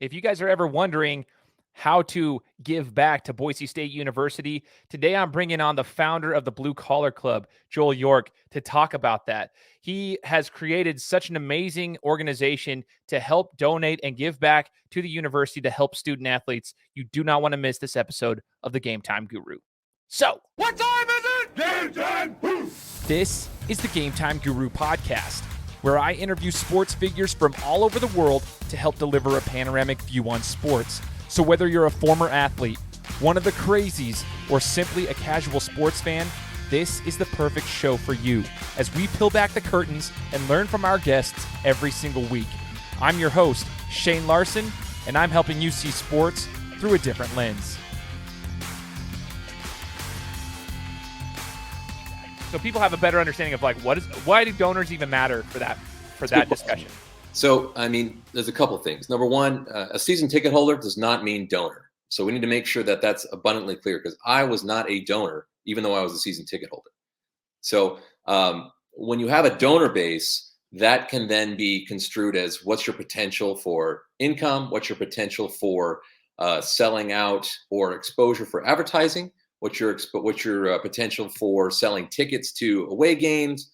If you guys are ever wondering how to give back to Boise State University, today I'm bringing on the founder of the Blue Collar Club, Joel York, to talk about that. He has created such an amazing organization to help donate and give back to the university to help student athletes. You do not want to miss this episode of the Gametime Guru. So, what time is it? Game time! This is the Gametime Guru podcast, where I interview sports figures from all over the world to help deliver a panoramic view on sports. So whether you're a former athlete, one of the crazies, or simply a casual sports fan, this is the perfect show for you as we peel back the curtains and learn from our guests every single week. I'm your host, Shane Larson, and I'm helping you see sports through a different lens. So people have a better understanding of why do donors even matter for that discussion? So, I mean, there's a couple of things. Number one, a season ticket holder does not mean donor. So we need to make sure that that's abundantly clear, because I was not a donor, even though I was a season ticket holder. So when you have a donor base, that can then be construed as what's your potential for income, what's your potential for selling out or exposure for advertising, what's your potential for selling tickets to away games,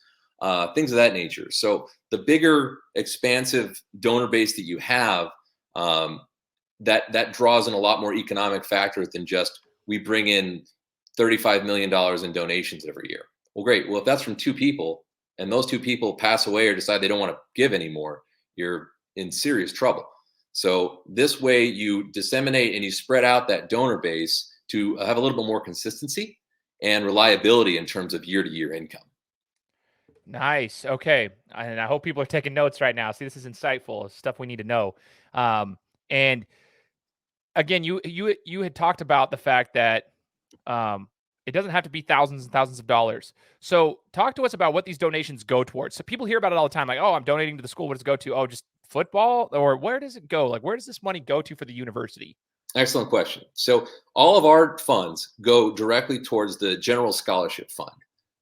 things of that nature. So the bigger expansive donor base that you have, that draws in a lot more economic factors than just we bring in $35 million in donations every year. Well, great. Well, if that's from two people and those two people pass away or decide they don't want to give anymore, you're in serious trouble. So this way you disseminate and you spread out that donor base to have a little bit more consistency and reliability in terms of year-to-year income. Nice. Okay. And I hope people are taking notes right now. See, this is insightful. It's stuff we need to know. And again, you had talked about the fact that it doesn't have to be thousands and thousands of dollars. So talk to us about what these donations go towards. So people hear about it all the time, like, oh, I'm donating to the school. What does it go to? Oh, just football? Or where does it go? Like, where does this money go to for the university? Excellent question. So all of our funds go directly towards the General Scholarship Fund.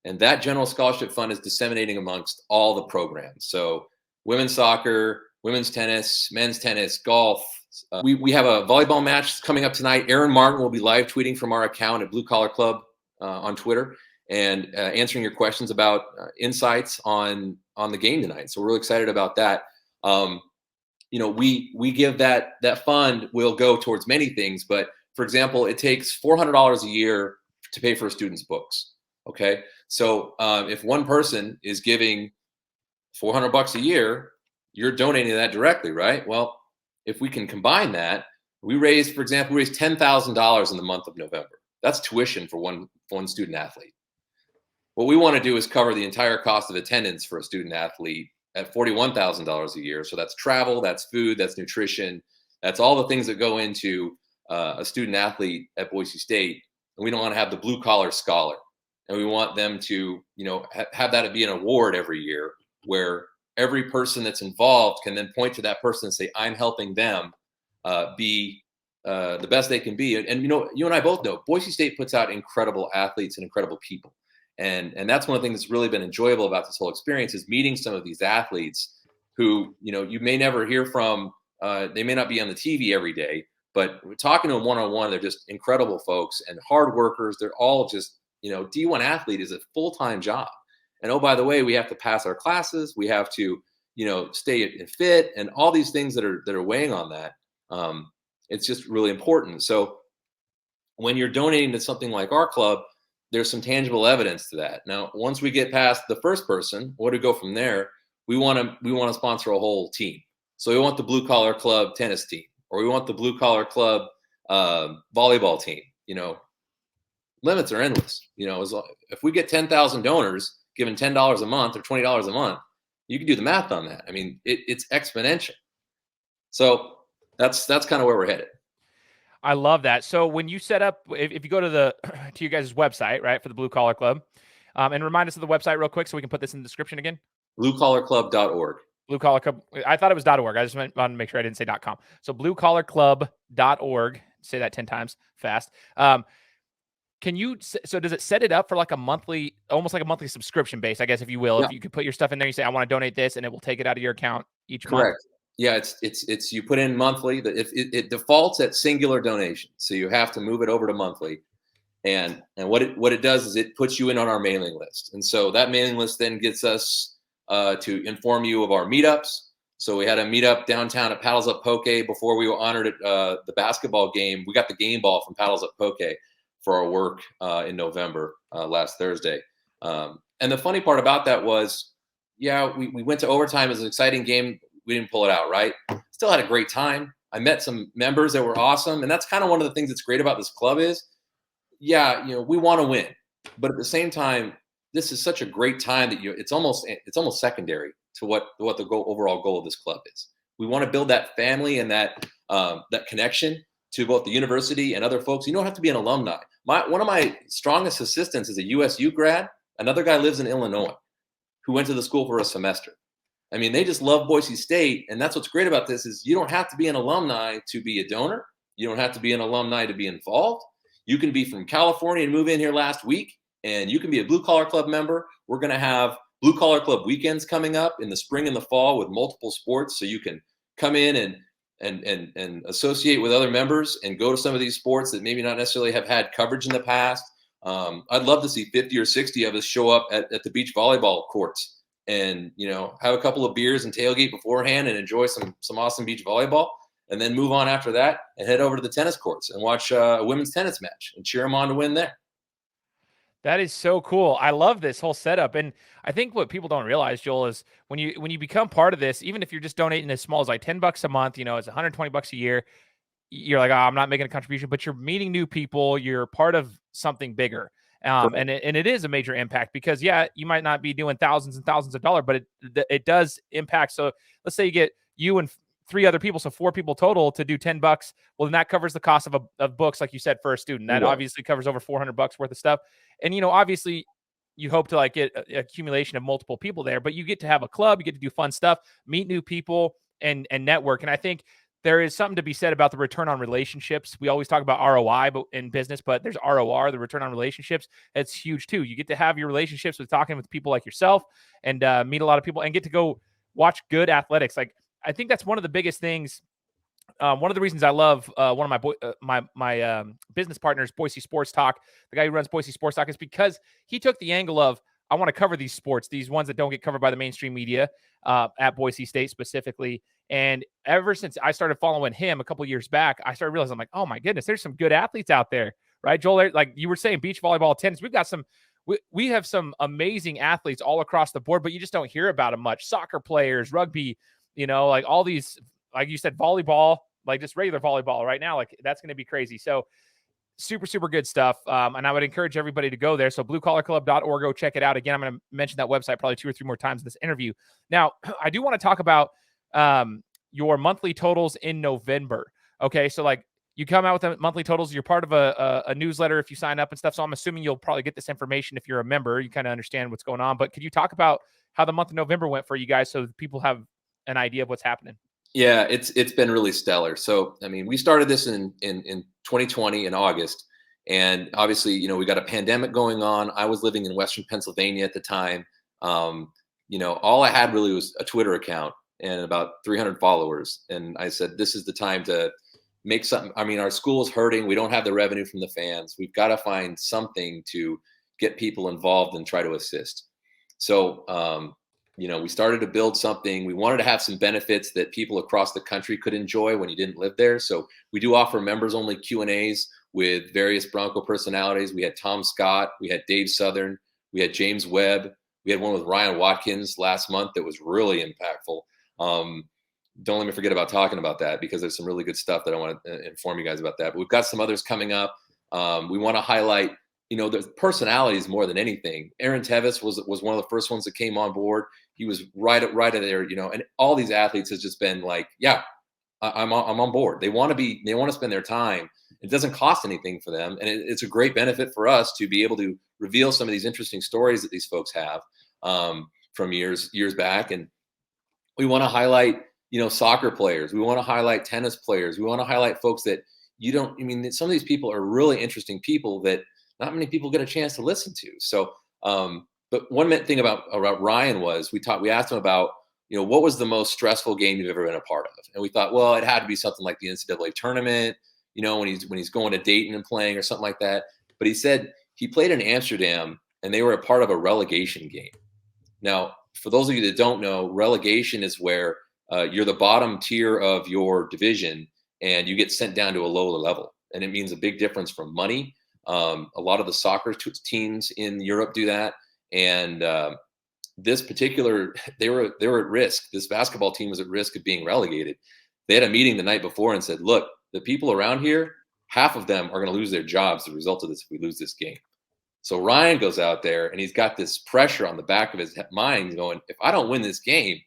And that General Scholarship Fund is disseminating amongst all the programs. So women's soccer, women's tennis, men's tennis, golf. We have a volleyball match coming up tonight. Aaron Martin will be live tweeting from our account at Blue Collar Club on Twitter and answering your questions about insights on the game tonight. So we're really excited about that. We give that fund will go towards many things, but for example, it takes $400 a year to pay for a student's books. Okay. So if one person is giving $400 a year, you're donating that directly, right? Well, if we can combine that, we raised $10,000 in the month of November. That's tuition for one student athlete. What we want to do is cover the entire cost of attendance for a student athlete at $41,000 a year. So that's travel, that's food, that's nutrition, that's all the things that go into a student athlete at Boise State. And we don't want to have the blue collar scholar. And we want them to, have that be an award every year where every person that's involved can then point to that person and say, I'm helping them be the best they can be. And, you and I both know Boise State puts out incredible athletes and incredible people. And that's one of the things that's really been enjoyable about this whole experience is meeting some of these athletes who, you may never hear from. They may not be on the TV every day, but we're talking to them one-on-one. They're just incredible folks and hard workers. They're all just, D1 athlete is a full-time job. And oh, by the way, we have to pass our classes. We have to, stay fit and all these things that are weighing on that. It's just really important. So when you're donating to something like our club, there's some tangible evidence to that. Now, once we get past the first person, where to go from there? We want to sponsor a whole team. So we want the Blue Collar Club tennis team, or we want the Blue Collar Club volleyball team. Limits are endless. If we get 10,000 donors giving $10 a month or $20 a month, you can do the math on that. I mean, it's exponential. So that's kind of where we're headed. I love that. So when you set up, if you go to your guys' website, right, for the Blue Collar Club, and remind us of the website real quick so we can put this in the description again. bluecollarclub.org. Blue Collar Club. I thought it was .org. I just wanted to make sure I didn't say .com. So bluecollarclub.org. Say that 10 times fast. Does it set it up for like a monthly, almost like a monthly subscription base, I guess, if you will, if you could put your stuff in there, you say, I want to donate this, and it will take it out of your account each month. Correct. Yeah, it's you put in monthly. It defaults at singular donation, so you have to move it over to monthly. And what it does is it puts you in on our mailing list, and so that mailing list then gets us to inform you of our meetups. So we had a meetup downtown at Paddles Up Poke before we were honored at the basketball game. We got the game ball from Paddles Up Poke for our work in November last Thursday. And the funny part about that was, yeah, we went to overtime. It was an exciting game. We didn't pull it out, right? Still had a great time. I met some members that were awesome. And that's kind of one of the things that's great about this club is, yeah, we want to win. But at the same time, this is such a great time that it's almost secondary to what the overall goal of this club is. We want to build that family and that connection to both the university and other folks. You don't have to be an alumni. One of my strongest assistants is a USU grad. Another guy lives in Illinois who went to the school for a semester. I mean, they just love Boise State. And that's what's great about this is you don't have to be an alumni to be a donor. You don't have to be an alumni to be involved. You can be from California and move in here last week, and you can be a Blue Collar Club member. We're going to have Blue Collar Club weekends coming up in the spring and the fall with multiple sports. So you can come in and associate with other members and go to some of these sports that maybe not necessarily have had coverage in the past. I'd love to see 50 or 60 of us show up at the beach volleyball courts and, have a couple of beers and tailgate beforehand and enjoy some awesome beach volleyball, and then move on after that and head over to the tennis courts and watch a women's tennis match and cheer them on to win there. That is so cool. I love this whole setup. And I think what people don't realize, Joel, is when you become part of this, even if you're just donating as small as like $10 a month, it's $120 a year, you're like, oh, I'm not making a contribution, but you're meeting new people. You're part of something bigger. And it is a major impact because, yeah, you might not be doing thousands and thousands of dollars, but it does impact. So let's say you get you and 3 other people, so 4 people total to do $10. Well, then that covers the cost of books, like you said, for a student. That obviously covers over $400 worth of stuff. And, obviously you hope to like get an accumulation of multiple people there, but you get to have a club, you get to do fun stuff, meet new people and network. And I think there is something to be said about the return on relationships. We always talk about ROI in business, but there's ROR, the return on relationships. That's huge too. You get to have your relationships with talking with people like yourself and meet a lot of people and get to go watch good athletics. Like, I think that's one of the biggest things. One of the reasons I love one of my business partners, Boise Sports Talk, the guy who runs Boise Sports Talk, is because he took the angle of, I want to cover these sports, these ones that don't get covered by the mainstream media at Boise State specifically. And ever since I started following him a couple of years back, I started realizing, I'm like, oh my goodness, there's some good athletes out there, right, Joel? Like you were saying, beach volleyball, tennis, we've got some. We have some amazing athletes all across the board, but you just don't hear about them much. Soccer players, rugby, like all these, like you said, volleyball, like just regular volleyball right now, like that's going to be crazy. So super, super good stuff. And I would encourage everybody to go there. So bluecollarclub.org, go check it out. Again, I'm going to mention that website probably 2 or 3 more times in this interview. Now, I do want to talk about your monthly totals in November. Okay. So like you come out with the monthly totals, you're part of a newsletter if you sign up and stuff. So I'm assuming you'll probably get this information if you're a member, you kind of understand what's going on, but could you talk about how the month of November went for you guys so that people have an idea of what's happening? Yeah, it's been really stellar. So, I mean, we started this in 2020 in August, and obviously, we got a pandemic going on. I was living in Western Pennsylvania at the time. All I had really was a Twitter account and about 300 followers. And I said, this is the time to make something. I mean, our school is hurting. We don't have the revenue from the fans. We've got to find something to get people involved and try to assist. So, we started to build something. We wanted to have some benefits that people across the country could enjoy when you didn't live there. So we do offer members-only Q&As with various Bronco personalities. We had Tom Scott, we had Dave Southern, we had James Webb, we had one with Ryan Watkins last month that was really impactful. Don't let me forget about talking about that because there's some really good stuff that I want to inform you guys about that. But we've got some others coming up. We want to highlight the personalities more than anything. Aaron Tevis was one of the first ones that came on board. He was right at there, and all these athletes has just been like, yeah, I'm on board. They want to spend their time. It doesn't cost anything for them. And it's a great benefit for us to be able to reveal some of these interesting stories that these folks have from years back. And we want to highlight, soccer players. We want to highlight tennis players. We want to highlight folks that some of these people are really interesting people that not many people get a chance to listen to. So, but one thing about Ryan was we asked him about what was the most stressful game you've ever been a part of? And we thought, well, it had to be something like the NCAA tournament, when he's going to Dayton and playing or something like that. But he said he played in Amsterdam and they were a part of a relegation game. Now, for those of you that don't know, relegation is where you're the bottom tier of your division and you get sent down to a lower level. And it means a big difference from money. A lot of the soccer teams in Europe do that. And this particular, they were at risk. This basketball team was at risk of being relegated. They had a meeting the night before and said, look, the people around here, half of them are going to lose their jobs as a result of this if we lose this game. So Ryan goes out there and he's got this pressure on the back of his mind going, if I don't win this game,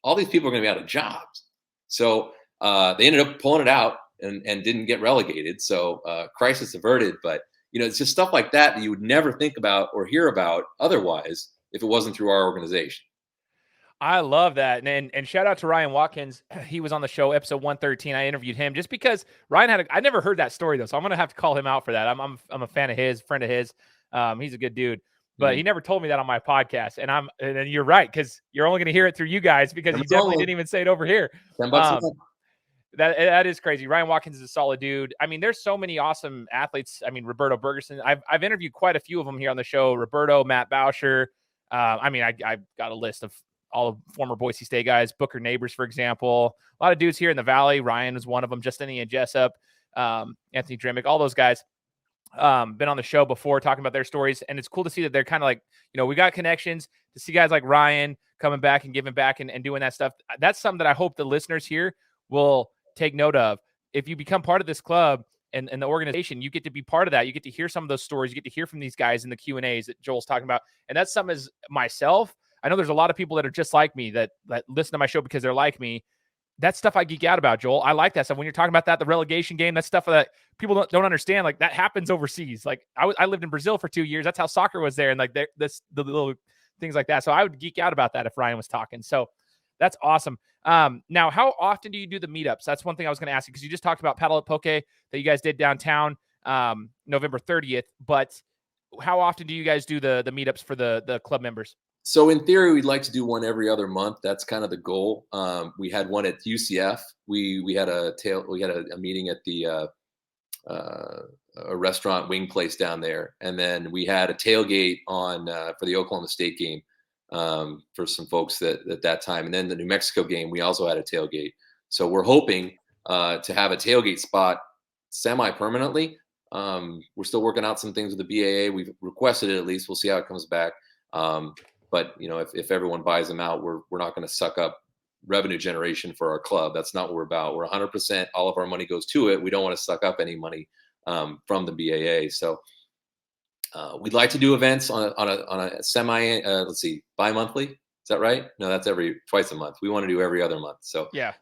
all these people are going to be out of jobs. So they ended up pulling it out and didn't get relegated. So crisis averted. But, it's just stuff like that you would never think about or hear about otherwise if it wasn't through our organization. I love that. And shout out to Ryan Watkins. He was on the show, episode 113. I interviewed him just because Ryan I never heard that story though. So I'm going to have to call him out for that. I'm a fan of his, friend of his. He's a good dude, but he never told me that on my podcast. And you're right. Cause you're only going to hear it through you guys because you definitely didn't even say it over here. That is crazy. Ryan Watkins is a solid dude. I mean, there's so many awesome athletes. I mean, Roberto Bergerson, I've interviewed quite a few of them here on the show. Roberto, Matt Boucher. I've got a list of all of former Boise State guys, Booker Neighbors, for example, a lot of dudes here in the Valley. Ryan was one of them, Justinian Jessup, Anthony Dremick, all those guys, been on the show before talking about their stories. And it's cool to see that they're kind of like, we got connections to see guys like Ryan coming back and giving back and doing that stuff. That's something that I hope the listeners here will take note of. If you become part of this club and the organization, you get to be part of that. You get to hear some of those stories. You get to hear from these guys in the Q&As that Joel's talking about. And that's something as myself, I know there's a lot of people that are just like me that listen to my show because they're like me. That's stuff I geek out about, Joel. I like that stuff. When you're talking about that, the relegation game, that's stuff that people don't understand. Like that happens overseas. Like I lived in Brazil for 2 years. That's how soccer was there. And like the little things like that. So I would geek out about that if Ryan was talking. So that's awesome. Now, how often do you do the meetups? That's one thing I was going to ask you because you just talked about Paddle at Poke that you guys did downtown November 30th. But how often do you guys do the meetups for the club members? So in theory, we'd like to do one every other month. That's kind of the goal. We had one at UCF. We had a meeting at the a restaurant wing place down there, and then we had a tailgate on for the Oklahoma State game for some folks at that time, and then the New Mexico game we also had a tailgate. So we're hoping to have a tailgate spot semi-permanently. We're still working out some things with the BAA. We've requested it at least. We'll see how it comes back. But if everyone buys them out, we're not going to suck up revenue generation for our club. That's not what we're about. We're 100%. All of our money goes to it. We don't want to suck up any money from the BAA. So we'd like to do events on a semi. Bi-monthly. Is that right? No, that's twice a month. We want to do every other month. So yeah,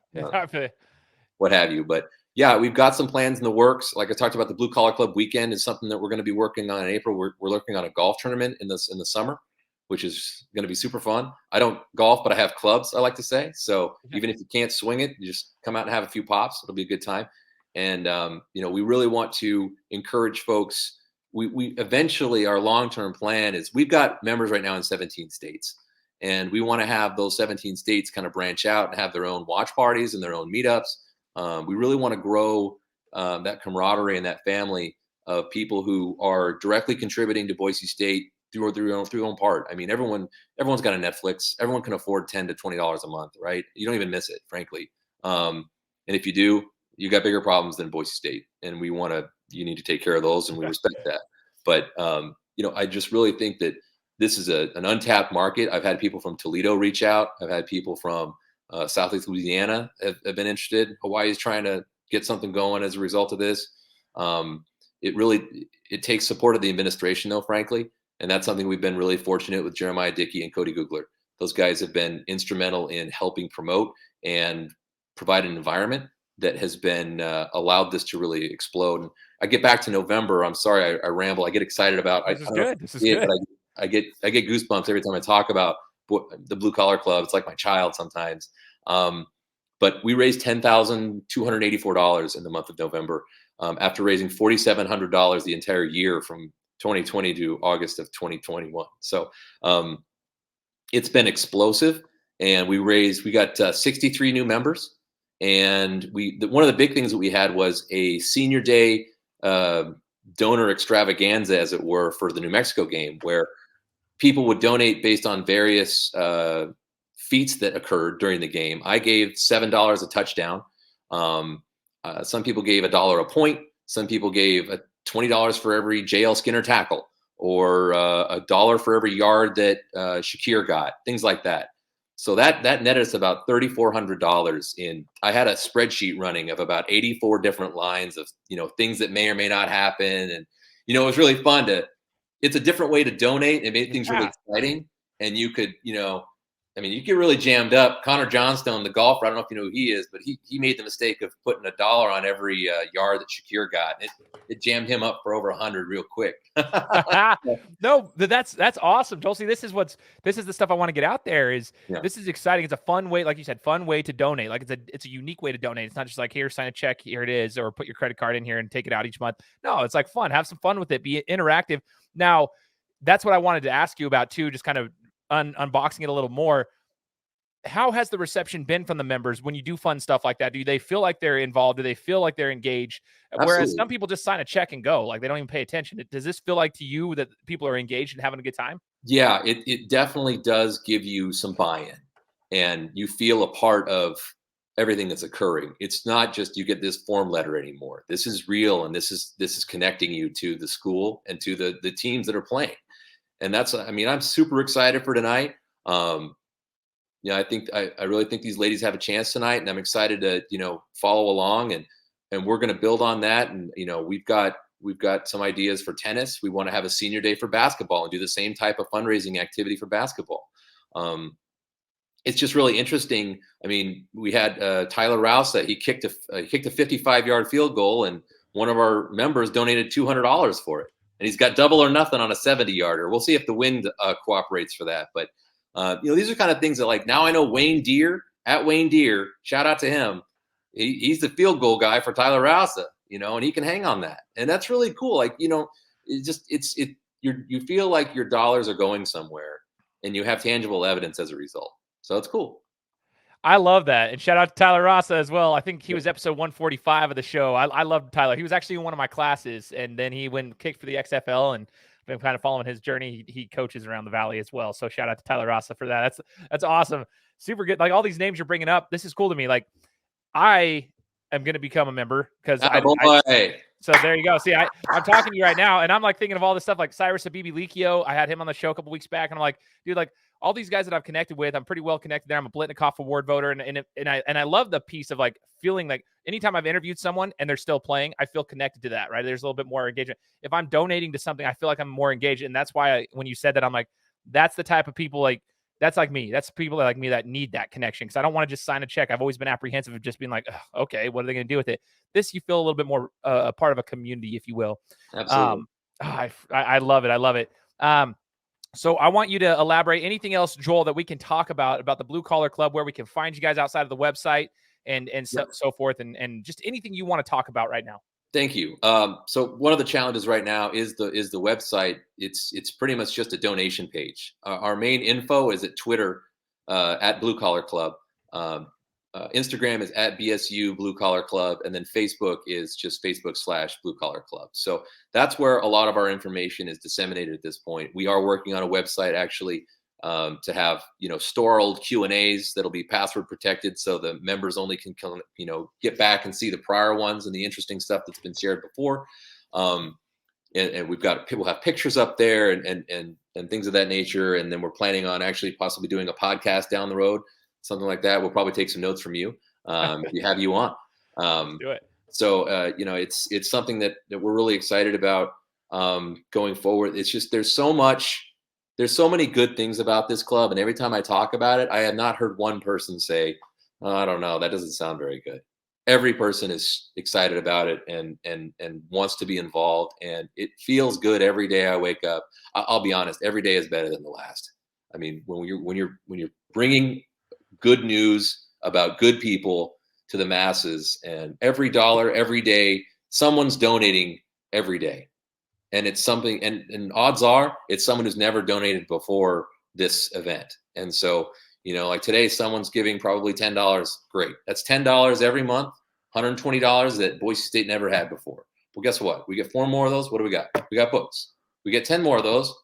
what have you? But yeah, we've got some plans in the works. Like I talked about, the Blue Collar Club weekend is something that we're going to be working on in April. We're looking on a golf tournament in the summer, which is going to be super fun. I don't golf, but I have clubs, I like to say. So even if you can't swing it, you just come out and have a few pops. It'll be a good time. And, we really want to encourage folks. We eventually, our long-term plan is we've got members right now in 17 states. And we want to have those 17 states kind of branch out and have their own watch parties and their own meetups. We really want to grow that camaraderie and that family of people who are directly contributing to Boise State through their own part. I mean, everyone's got a Netflix. Everyone can afford $10 to $20 a month, right? You don't even miss it, frankly. And if you do, you got bigger problems than Boise State, and you need to take care of those, and we respect that. But I just really think that this is an untapped market. I've had people from Toledo reach out. I've had people from Southeast Louisiana have been interested. Hawaii is trying to get something going as a result of this. It takes support of the administration, though, frankly. And that's something we've been really fortunate with Jeremiah Dickey and Cody Googler. Those guys have been instrumental in helping promote and provide an environment that has been allowed this to really explode. And I get back to November. I'm sorry, I ramble. I get excited about. This is good. I get goosebumps every time I talk about the Blue Collar Club. It's like my child sometimes. But we raised $10,284 in the month of November after raising $4,700 the entire year from 2020 to August of 2021. So it's been explosive. and we got 63 new members. And one of the big things that we had was a senior day donor extravaganza, as it were, for the New Mexico game, where people would donate based on various feats that occurred during the game. I gave $7 a touchdown. Some people gave $1 a point. Some people gave $20 for every JL Skinner tackle, or $1 for every yard that Shakir got, things like that. So that netted us about $3,400 in. I had a spreadsheet running of about 84 different lines of, things that may or may not happen. And, it was really fun it's a different way to donate. It made things really exciting. And you could, you get really jammed up. Connor Johnstone, the golfer, I don't know if you know who he is, but he made the mistake of putting $1 on every yard that Shakir got. It jammed him up for over 100 real quick. No, that's awesome, Joel. See, this is the stuff I want to get out there. This is exciting. It's a fun way, like you said, fun way to donate. Like it's a unique way to donate. It's not just like, here, sign a check, here it is, or put your credit card in here and take it out each month. No, it's like fun. Have some fun with it. Be interactive. Now, that's what I wanted to ask you about too. Just kind of unboxing it a little more. How has the reception been from the members when you do fun stuff like that? Do they feel like they're involved? Do they feel like they're engaged? Absolutely. Whereas some people just sign a check and go, like they don't even pay attention. Does this feel like to you that people are engaged and having a good time? Yeah, it definitely does give you some buy-in, and you feel a part of everything that's occurring. It's not just you get this form letter anymore. This is real, and this is connecting you to the school and to the teams that are playing. And I'm super excited for tonight. I think I really think these ladies have a chance tonight, and I'm excited to follow along, and we're going to build on that. And we've got some ideas for tennis. We want to have a senior day for basketball and do the same type of fundraising activity for basketball. It's just really interesting. I mean, we had Tyler Rouse that he kicked a 55-yard field goal, and one of our members donated $200 for it, and he's got double or nothing on a 70-yarder. We'll see if the wind cooperates for that, but. These are kind of things that, like, now I know Wayne Deere, shout out to him. He's the field goal guy for Tyler Rouse, and he can hang on that. And that's really cool. Like, you feel like your dollars are going somewhere, and you have tangible evidence as a result. So it's cool. I love that. And shout out to Tyler Rasa as well. I think he was episode 145 of the show. I love Tyler. He was actually in one of my classes, and then he went and kicked for the XFL, and been kind of following his journey. He coaches around the Valley as well. So shout out to Tyler Rasa for that. That's awesome. Super good. Like all these names you're bringing up, this is cool to me. Like I am going to become a member because so there you go. See, I'm talking to you right now, and I'm like thinking of all this stuff like Cyrus Habibi Likio. I had him on the show a couple weeks back, and I'm like, dude, like all these guys that I've connected with, I'm pretty well connected there. I'm a Blitnikoff Award voter, and I love the piece of like feeling like anytime I've interviewed someone and they're still playing, I feel connected to that, right? There's a little bit more engagement. If I'm donating to something, I feel like I'm more engaged, and that's why when you said that, I'm like, that's the type of people like. That's like me. That's people like me that need that connection because I don't want to just sign a check. I've always been apprehensive of just being like, okay, what are they going to do with it? This, you feel a little bit more a part of a community, if you will. Absolutely. I love it. I love it. So I want you to elaborate anything else, Joel, that we can talk about the Blue Collar Club, where we can find you guys outside of the website and so forth, and just anything you want to talk about right now. Thank you. So one of the challenges right now is the website. It's pretty much just a donation page. Our main info is at Twitter at Blue Collar Club. Instagram is at BSU Blue Collar Club, and then Facebook is just Facebook/Blue Collar Club. So that's where a lot of our information is disseminated at this point. We are working on a website actually to have store our old Q&As that'll be password protected, so the members only can get back and see the prior ones and the interesting stuff that's been shared before. And we've got people have pictures up there and things of that nature. And then we're planning on actually possibly doing a podcast down the road, something like that. We'll probably take some notes from you if we have you on. Do it. So it's something that we're really excited about going forward. It's just there's so many good things about this club, and every time I talk about it, I have not heard one person say, oh, I don't know, that doesn't sound very good. Every person is excited about it and wants to be involved, and it feels good every day I wake up. I'll be honest, every day is better than the last. I mean, when you're bringing good news about good people to the masses, and every dollar, every day, someone's donating every day. And it's something, and odds are it's someone who's never donated before this event. And so, Like today, someone's giving probably $10. Great. That's $10 every month, $120 that Boise State never had before. Well, guess what? We get 4 more of those. What do we got? We got books. We get 10 more of those.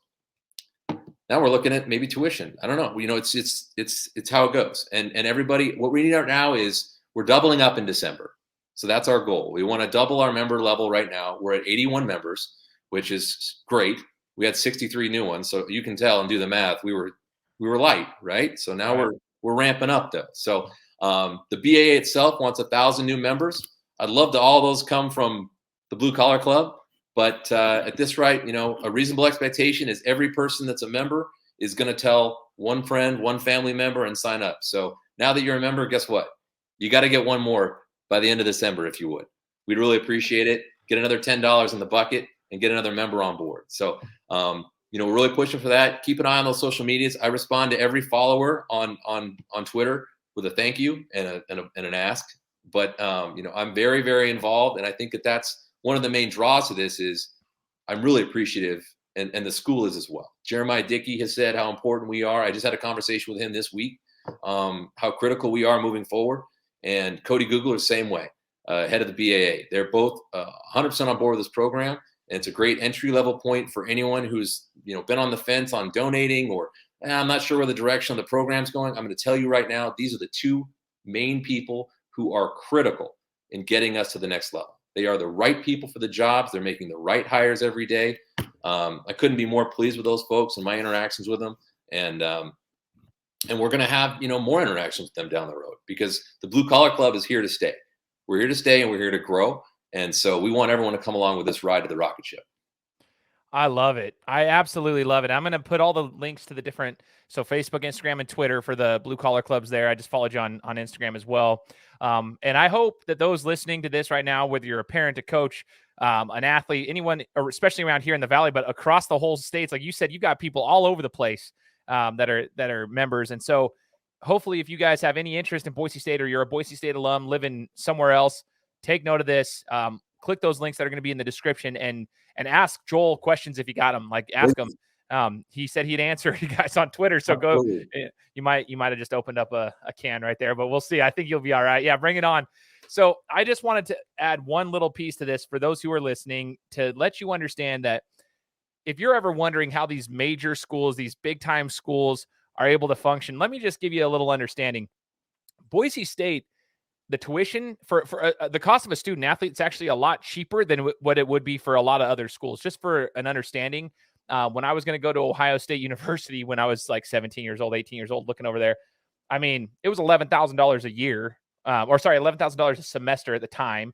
Now we're looking at maybe tuition. I don't know. It's how it goes. And everybody, what we need right now is we're doubling up in December. So that's our goal. We want to double our member level right now. We're at 81 members, which is great. We had 63 new ones. So you can tell and do the math. We were light, right? So now we're ramping up though. So the BAA itself wants 1,000 new members. I'd love to all those come from the Blue Collar Club. But at this rate, a reasonable expectation is every person that's a member is going to tell one friend, one family member, and sign up. So now that you're a member, guess what? You got to get one more by the end of December, if you would. We'd really appreciate it. Get another $10 in the bucket and get another member on board. So, we're really pushing for that. Keep an eye on those social medias. I respond to every follower on Twitter with a thank you and an ask. But, I'm very, very involved, and I think that's one of the main draws to this is I'm really appreciative, and the school is as well. Jeremiah Dickey has said how important we are. I just had a conversation with him this week, how critical we are moving forward. And Cody Googler, the same way, head of the BAA. They're both 100% on board with this program. And it's a great entry-level point for anyone who's been on the fence on donating or I'm not sure where the direction of the program's going. I'm going to tell you right now, these are the 2 main people who are critical in getting us to the next level. They are the right people for the jobs. They're making the right hires every day. I couldn't be more pleased with those folks and my interactions with them. And we're going to have, more interactions with them down the road because the Blue Collar Club is here to stay. We're here to stay and we're here to grow. And so we want everyone to come along with this ride to the rocket ship. I love it. I absolutely love it. I'm going to put all the links to the different, so Facebook, Instagram, and Twitter for the Blue Collar Clubs there. I just followed you on Instagram as well. And I hope that those listening to this right now, whether you're a parent, a coach, an athlete, anyone, or especially around here in the Valley, but across the whole states, like you said, you've got people all over the place that are members. And so hopefully if you guys have any interest in Boise State or you're a Boise State alum living somewhere else, take note of this. Click those links that are going to be in the description and ask Joel questions if you got them. Like ask him. He said he'd answer you guys on Twitter. So go. You might have just opened up a can right there, but we'll see. I think you'll be all right. Yeah, bring it on. So I just wanted to add one little piece to this for those who are listening to let you understand that if you're ever wondering how these major schools, these big time schools are able to function, let me just give you a little understanding. Boise State, the tuition for the cost of a student athlete is actually a lot cheaper than what it would be for a lot of other schools. Just for an understanding, when I was going to go to Ohio State University when I was like 17 years old, 18 years old, looking over there, I mean, it was $11,000 a year, $11,000 a semester at the time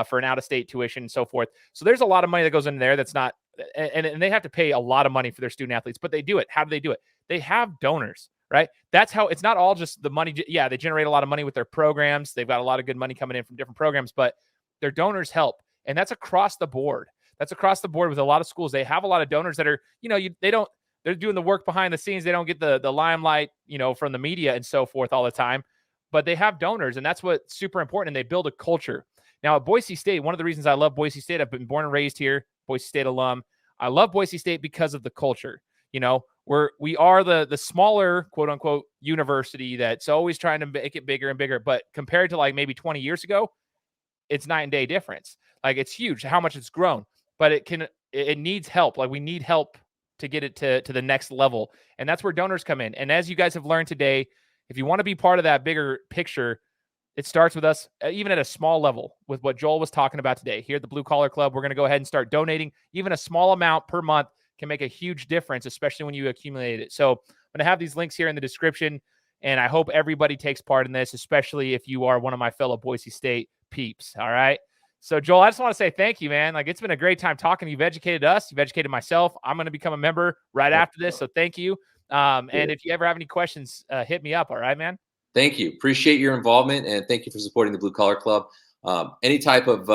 for an out-of-state tuition and so forth. So there's a lot of money that goes in there that's not, and they have to pay a lot of money for their student athletes, but they do it. How do they do it? They have donors. Right. That's how it's not all just the money. Yeah, they generate a lot of money with their programs. They've got a lot of good money coming in from different programs, but their donors help. And that's across the board. That's across the board with a lot of schools. They have a lot of donors that are, they're doing the work behind the scenes. They don't get the limelight, from the media and so forth all the time, but they have donors. And that's what's super important. And they build a culture. Now at Boise State, one of the reasons I love Boise State, I've been born and raised here, Boise State alum. I love Boise State because of the culture. We are the smaller, quote unquote, university that's always trying to make it bigger and bigger. But compared to like maybe 20 years ago, it's night and day difference. Like it's huge how much it's grown, but it needs help. Like we need help to get it to the next level. And that's where donors come in. And as you guys have learned today, if you want to be part of that bigger picture, it starts with us, even at a small level, with what Joel was talking about today. Here at the Blue Collar Club, we're going to go ahead and start donating. Even a small amount per month can make a huge difference, especially when you accumulate it. So I'm going to have these links here in the description, and I hope everybody takes part in this, especially if you are one of my fellow Boise State peeps. All right. So Joel, I just want to say thank you, man. Like it's been a great time talking. You've educated us. You've educated myself. I'm going to become a member right after this. So thank you. And if you ever have any questions, hit me up. All right, man. Thank you. Appreciate your involvement, and thank you for supporting the Blue Collar Club. Any type of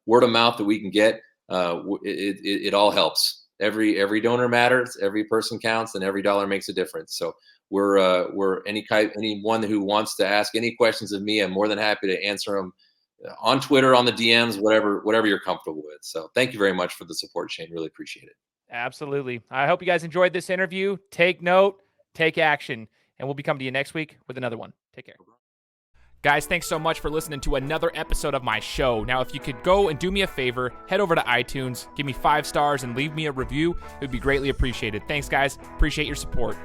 word of mouth that we can get, it all helps. Every donor matters, every person counts, and every dollar makes a difference. So we're anyone who wants to ask any questions of me, I'm more than happy to answer them on Twitter, on the DMs, whatever you're comfortable with. So thank you very much for the support, Shane. Really appreciate it. Absolutely. I hope you guys enjoyed this interview. Take note, take action. and we'll be coming to you next week with another one. Take care. Guys, thanks so much for listening to another episode of my show. Now, if you could go and do me a favor, head over to iTunes, give me 5 stars, and leave me a review. It would be greatly appreciated. Thanks, guys. Appreciate your support.